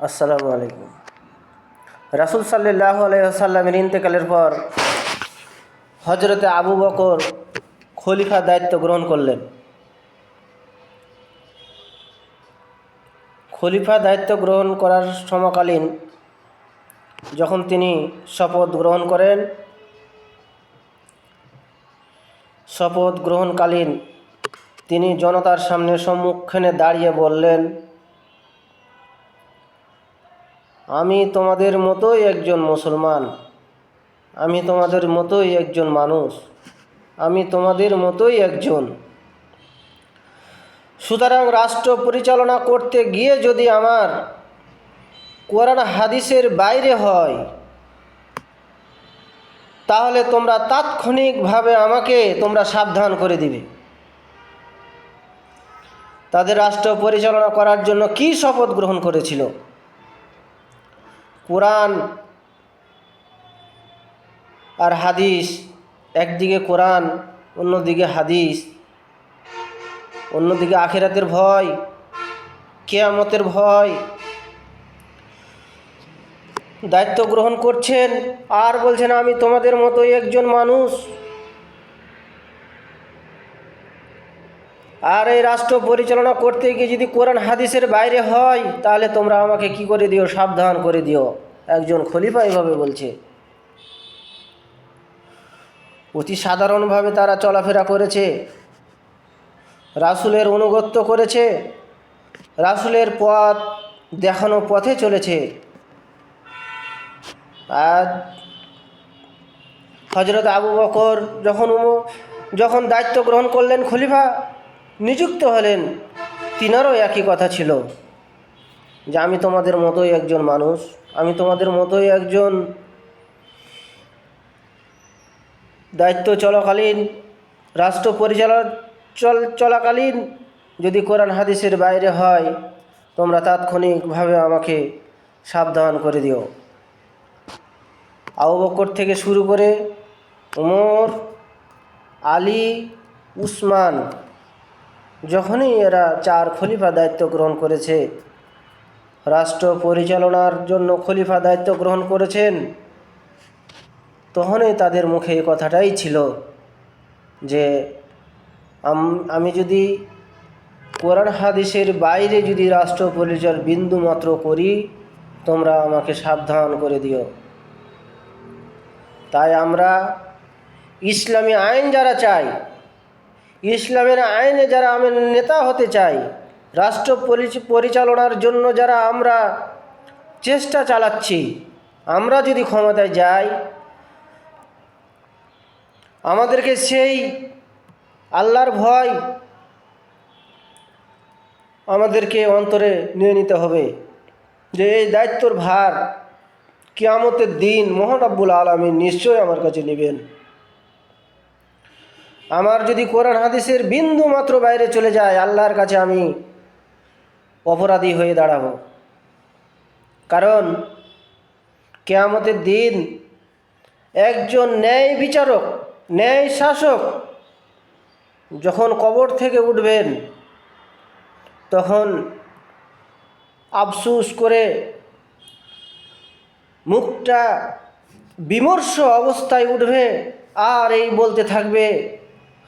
আসসালামু আলাইকুম। রাসূল সাল্লাল্লাহু আলাইহি ওয়াসাল্লামের ইন্তেকালের পর হযরতে আবু বকর খলিফা দায়িত্ব গ্রহণ করলেন। খলিফা দায়িত্ব গ্রহণ করার সমকালীন যখন তিনি শপথ গ্রহণ করেন, শপথ গ্রহণকালীন তিনি জনতার সামনে সম্মুখীনে দাঁড়িয়ে বললেন, আমি তোমাদের মতোই একজন মুসলমান, আমি তোমাদের মতোই একজন মানুষ, আমি তোমাদের মতোই একজন। সুতরাং রাষ্ট্র পরিচালনা করতে গিয়ে যদি আমার কোরআন হাদিসের বাইরে হয়, তাহলে তোমরা তাৎক্ষণিকভাবে আমাকে সাবধান করে দিবে। তাদের রাষ্ট্র পরিচালনা করার জন্য কি শপথ গ্রহণ করেছিল? কোরআন আর হাদিস, একদিকে কোরআন, অন্যদিকে হাদিস, অন্যদিকে আখিরাতের ভয়, কিয়ামতের ভয়। দায়িত্ব গ্রহণ করছেন আর বলছেন, আমি তোমাদের মতোই একজন মানুষ। আর এই রাষ্ট্র পরিচালনা করতে গিয়ে যদি কোরআন হাদিসের বাইরে হয়, তাহলে তোমরা আমাকে কি করে দিও? সাবধান করে দিও। একজন খলিফা এভাবে বলছে। অতি সাধারণভাবে তারা চলাফেরা করেছে, রাসূলের অনুগত্য করেছে, রাসূলের পথ দেখানো পথে চলেছে। আর হযরত আবু বকর যখন দায়িত্ব গ্রহণ করলেন, খলিফা নিযুক্ত হলেন, তিনারও একই কথা ছিল যে আমি তোমাদের মতোই একজন মানুষ, আমি তোমাদের মতোই একজন। দায়িত্ব চলাকালীন, রাষ্ট্র পরিচালনা চলাকালীন যদি কোরআন হাদিসের বাইরে হয়, তোমরা তাৎক্ষণিকভাবে আমাকে সাবধান করে দিও। আবু বকর থেকে শুরু করে ওমর, আলী, উসমান, যখনই এরা চার খলিফা দায়িত্ব গ্রহণ করেছে, রাষ্ট্র পরিচালনার জন্য খলিফা দায়িত্ব গ্রহণ করেছেন, তখনই তাদের মুখে এই কথাটাই ছিল যে আমি যদি কোরআন হাদিসের বাইরে যদি রাষ্ট্র পরিচালনা বিন্দু মাত্র করি, তোমরা আমাকে সাবধান করে দিও। তাই আমরা ইসলামী আইন যারা চাই, ইসলামের আইনে যারা আমি নেতা হতে চাই, রাষ্ট্র পরিচালনার জন্য যারা আমরা চেষ্টা চালাচ্ছি, আমরা যদি ক্ষমতায় যাই, আমাদেরকে সেই আল্লাহর ভয় আমাদেরকে অন্তরে নিয়ে নিতে হবে যে এই দায়িত্বর ভার কিয়ামতের দিন মহান রব্বুল আলামিন নিশ্চয়ই আমার কাছে নেবেন। আমার যদি কোরআন হাদিসের বিন্দু মাত্র বাইরে চলে যায়, আল্লাহর কাছে আমি অপরাধী হয়ে দাঁড়াবো। কারণ কিয়ামতের দিন একজন ন্যায় বিচারক, ন্যায় শাসক যখন কবর থেকে উঠবেন, তখন আফসোস করে মুখটা বিমর্ষ অবস্থায় উঠবে আর এই বলতে থাকবে,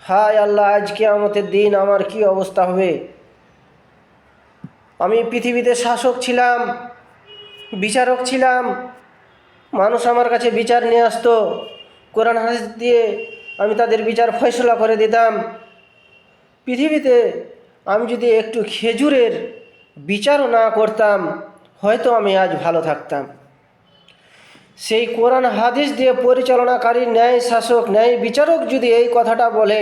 হায় আল্লাহ, আজ কিয়ামতের দিন আমার কি অবস্থা হবে। আমি পৃথিবীতে শাসক ছিলাম, বিচারক ছিলাম, মানুষ আমার কাছে বিচার নিয়ে আসতো, কোরআন হাদিস দিয়ে আমি তাদের বিচার ফয়সালা করে দিতাম। পৃথিবীতে আমি যদি একটু খেজুরের বিচারও না করতাম, হয়তো আমি আজ ভালো থাকতাম। সেই কোরআন হাদিস দিয়ে পরিচালনাকারী ন্যায় শাসক, ন্যায় বিচারক যদি এই কথাটা বলে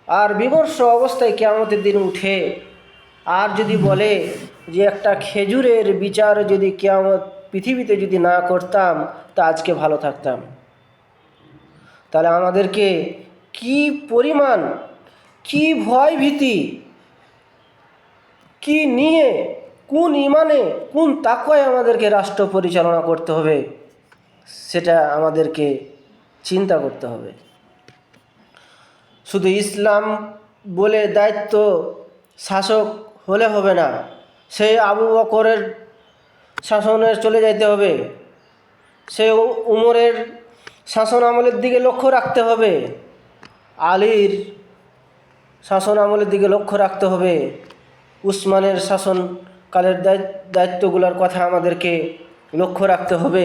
আর বিমর্ষ অবস্থায় কিয়ামতের দিন উঠে আর যদি বলে যে একটা খেজুরের বিচার যদি কিয়ামত পৃথিবীতে যদি না করতাম, তা আজকে ভালো থাকতাম, তাহলে আমাদেরকে কি পরিমাণ, কি ভয় ভীতি, কি নিয়ে, কোন ইমানে, কোন তাকওয়ায় আমাদেরকে রাষ্ট্র পরিচালনা করতে হবে, সেটা আমাদেরকে চিন্তা করতে হবে। শুধু ইসলাম বলে দায়িত্ব শাসক হলে হবে না। সেই আবু বকরের শাসনের চলে যাইতে হবে। সে উমরের শাসন আমলের দিকে লক্ষ্য রাখতে হবে, আলীর শাসন আমলের দিকে লক্ষ্য রাখতে হবে, উসমানের শাসনকালের দায়িত্বগুলোর কথা আমাদেরকে লক্ষ্য রাখতে হবে।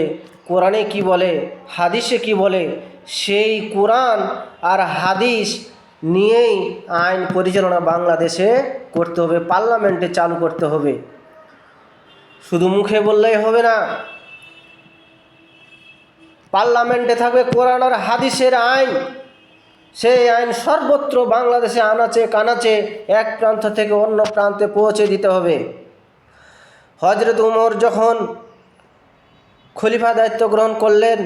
কোরআনে কি বলে, হাদিসে কি বলে, সেই কোরআন আর হাদিস নিয়েই আইন পরিচালনা বাংলাদেশে করতে হবে, পার্লামেন্টে চালু করতে হবে। শুধু মুখে বললেই হবে না, পার্লামেন্টে থাকবে কোরআন আর হাদিসের আইন। সেই আইন সর্বত্র বাংলাদেশে আনাচে কানাচে এক প্রান্ত থেকে অন্য প্রান্তে পৌঁছে দিতে হবে। হযরত উমর যখন খলিফা দায়িত্ব গ্রহণ করলেন,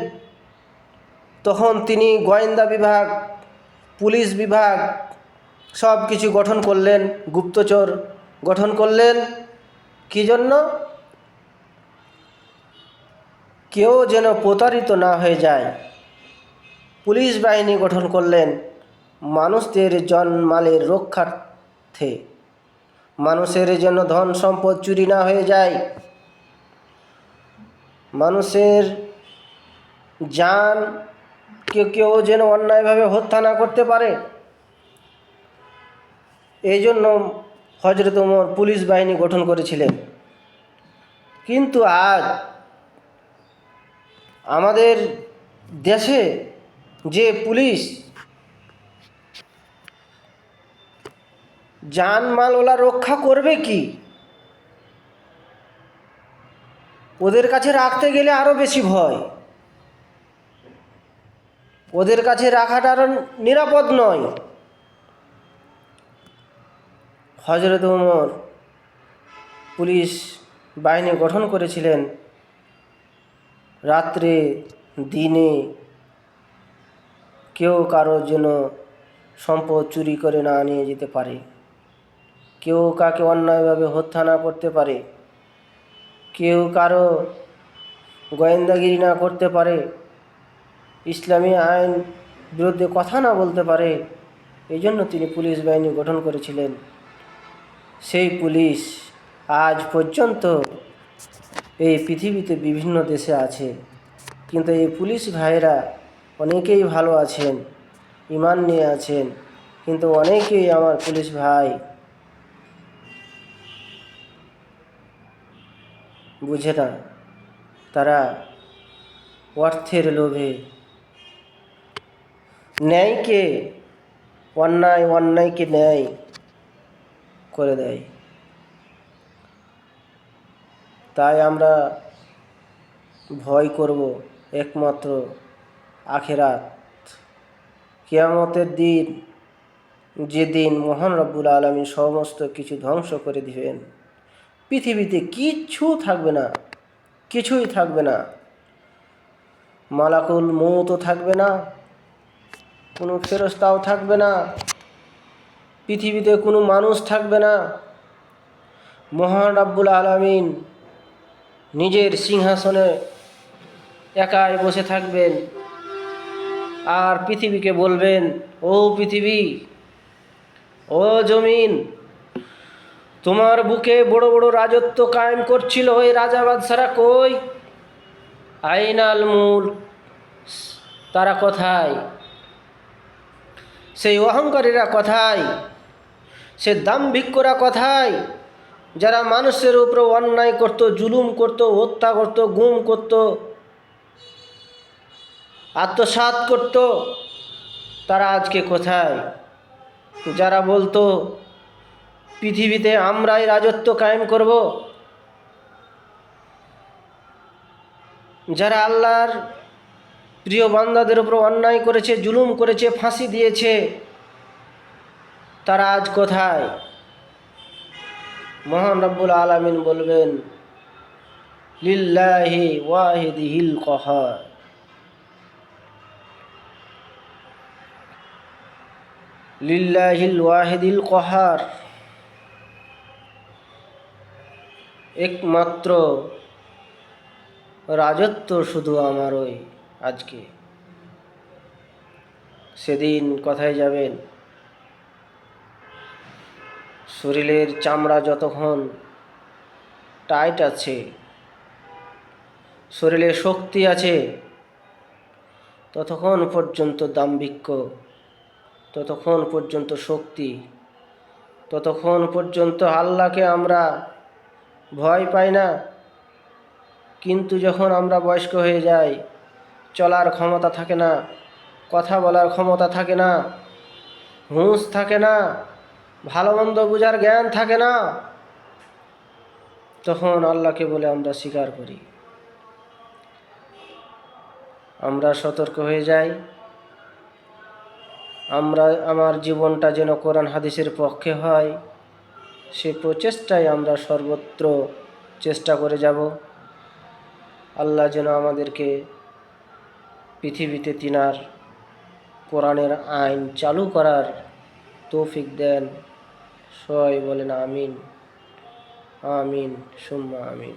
তখন তিনি গোয়েন্দা বিভাগ, পুলিশ বিভাগ সব কিছু গঠন করলেন, গুপ্তচর গঠন করলেন। কি জন্য? কেউ যেন প্রতারিত না হয়ে যায়। পুলিশ বাহিনী গঠন করলেন মানুষদের জানমালের রক্ষার্থে, মানুষের যেন ধন সম্পদ চুরি না হয়ে যায়, মানুষের জান কেউ যেন অন্যায়ভাবে হত্যা না করতে পারে। এই জন্য হযরত ওমর পুলিশ বাহিনী গঠন করেছিলেন। কিন্তু আজ আমাদের দেশে যে পুলিশ জানমাল ওলা রক্ষা করবে কি? ওদের কাছে রাখতে গেলে আরও বেশি ভয়, ওদের কাছে রাখাটা আরও নিরাপদ নয়। হযরত ওমর পুলিশ বাহিনী গঠন করেছিলেন রাত্রে দিনে কেউ কারো যেন সম্পদ চুরি করে না নিয়ে যেতে পারে, কেউ কাকে অন্যায়ভাবে হত্যা না করতে পারে, কেউ কারো গোয়েন্দাগিরি না করতে পারে, ইসলামী আইন বিরুদ্ধে কথা না বলতে পারে। এই জন্য তিনি পুলিশ বাহিনী গঠন করেছিলেন। সেই পুলিশ আজ পর্যন্ত এই পৃথিবীতে বিভিন্ন দেশে আছে, কিন্তু এই পুলিশ ভাইরা অনেকেই ভালো আছেন, ঈমান নিয়ে আছেন, কিন্তু অনেকেই আমার পুলিশ ভাই বুঝে না। তারা অর্থের লোভে ন্যায়কে অন্যায়, অন্যায়কে ন্যায় করে দেয়। তাই আমরা ভয় করব একমাত্র আখিরাত, কিয়ামতের দিন, যেদিন মহান রব্বুল আলামিন সমস্ত কিছু ধ্বংস করে দিবেন। পৃথিবীতে কিচ্ছু থাকবে না, কিছুই থাকবে না। মালাকুল মউতও থাকবে না, কোনো ফেরেশতাও থাকবে না, পৃথিবীতে কোনো মানুষ থাকবে না। মহান রব্বুল আলামিন নিজের সিংহাসনে একাই বসে থাকবেন আর পৃথিবীকে বলবেন, ও পৃথিবী, ও জমিন, তোমার বুকে বড় বড় রাজত্ব কায়েম করছিল ওই রাজা বাদশারা কই? আইনাল মুলক, তারা কোথায়? সেই অহংকারীরা কোথায়? সে দাম্ভিকরা কোথায়? যারা মানুষের উপর অন্যায় করত, জুলুম করত, হত্যা করত, গুম করত, আত্মসাৎ করত, তারা আজকে কোথায়? যারা বলতো পৃথিবীতে আমরাই রাজত্ব কায়েম করব, যারা আল্লাহর প্রিয় বান্দাদের উপর অন্যায় করেছে, জুলুম করেছে, ফাঁসি দিয়েছে, তারা আজ কোথায়? মহান রব্বুল আলামিন বলবেন, লিল্লাহি ওয়াহিদিল কহার, লিল্লাহিল ওয়াহিদিল কহার, একমাত্র রাজত্ব শুধু আমারই। আজকে সেদিন কোথায় যাবেন? শরীরের চামড়া যতক্ষণ টাইট আছে, শরীরে শক্তি আছে, ততক্ষণ পর্যন্ত দাম্ভিক্য, ততক্ষণ পর্যন্ত শক্তি, ততক্ষণ পর্যন্ত আল্লাহকে আমরা ভয় পাই না। কিন্তু যখন আমরা বয়স্ক হয়ে যাই, চলার ক্ষমতা থাকে না, কথা বলার ক্ষমতা থাকে না, হুঁশ থাকে না, ভালো মন্দ বোঝার জ্ঞান থাকে না, তখন আল্লাহকে বলে আমরা স্বীকার করি। আমরা সতর্ক হয়ে যাই। আমার জীবনটা যেন কোরআন হাদিসের পক্ষে হয়, সে প্রচেষ্টায় আমরা সর্বত্র চেষ্টা করে যাব। আল্লাহ যেন আমাদেরকে পৃথিবীতে তিনার কোরআনের আইন চালু করার তৌফিক দেন। সবাই বলেন আমিন, আমিন, সুম্মা আমিন।